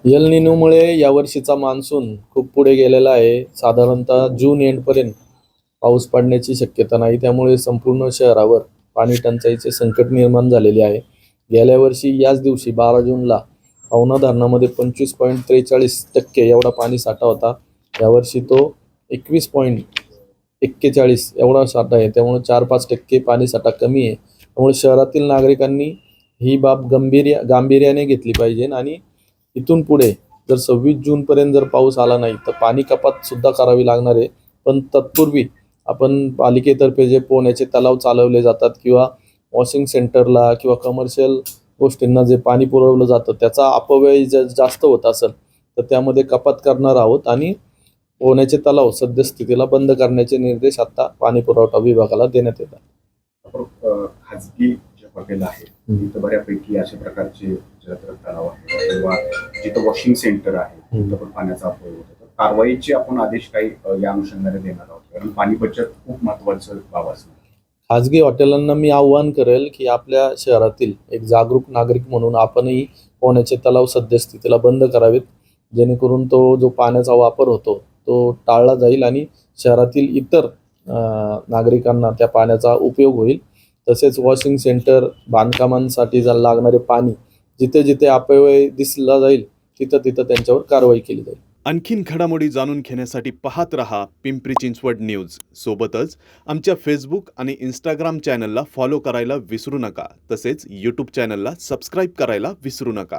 L निनोमुळे यावर्षीचा monsoon खूप पुढे गेलेला आहे. साधारणतः जून एंडपर्यंत पाऊस पडण्याची शक्यता नाही. त्यामुळे संपूर्ण शहरावर पाणी टंचाईचे संकट निर्माण झालेले आहे. गेल्या वर्षी याच दिवशी 12 जूनला पवना धरणामध्ये 25.43% एवढा पाणी साठा होता. यावर्षी तो 21.41 एवढा साठा आहे. त्यामुळे 4-5% पाणी साठा कमी आहे. त्यामुळे शहरातील नागरिकांनी ही बाब गांभीर्याने घेतली पाहिजे आणि इथून पुढे जर 26 जूनपर्यंत जर पाऊस आला नाही तर पाणी कपात सुद्धा करावी लागणार आहे. पण तत्पूर्वी आपण पालिकेतर्फे जे पोहण्याचे तलाव चालवले जातात किंवा वॉशिंग सेंटरला किंवा कमर्शियल गोष्टींना जे पाणी पुरवलं जातं त्याचा अपव्यय जर जास्त होत असेल तर त्यामध्ये कपात करणार आहोत आणि पोहण्याचे तलाव सद्यस्थितीला बंद करण्याचे निर्देश आता पाणी पुरवठा विभागाला देण्यात येतात. खाजगी जे हॉटेल आहे तिथं बऱ्यापैकी अशा प्रकारचे जलतरण तलाव आहे किंवा जिथं वॉशिंग सेंटर आहे तिथं पण पाण्याचा अपव्यय होतो. तर कारवाईचे आपण आदेश काही या अनुषंगाने देणार आहोत, कारण पाणी बचत खूप महत्वाचं बाब असणार. खाजगी हॉटेलांना मी आव्हान करेल की आपल्या शहरातील एक जागरूक नागरिक म्हणून आपणही पोहण्याचे तलाव सद्यस्थितीला बंद करावेत, जेणेकरून तो जो पाण्याचा वापर होतो तो टाळला जाईल आणि शहरातील इतर नागरिकांना त्या पाण्याचा उपयोग होईल. तसेच वॉशिंग सेंटर बांधकामांसाठी जर लागणारे पाणी जिथे जिथे अपव्यय दिसला जाईल तिथं तिथं त्यांच्यावर कारवाई केली जाईल. आणखीन घडामोडी जाणून घेण्यासाठी पाहत रहा पिंपरी चिंचवड न्यूज. सोबतच आमच्या फेसबुक आणि इंस्टाग्राम चॅनलला फॉलो करायला विसरू नका. तसेच यूट्यूब चॅनलला सबस्क्राईब करायला विसरू नका.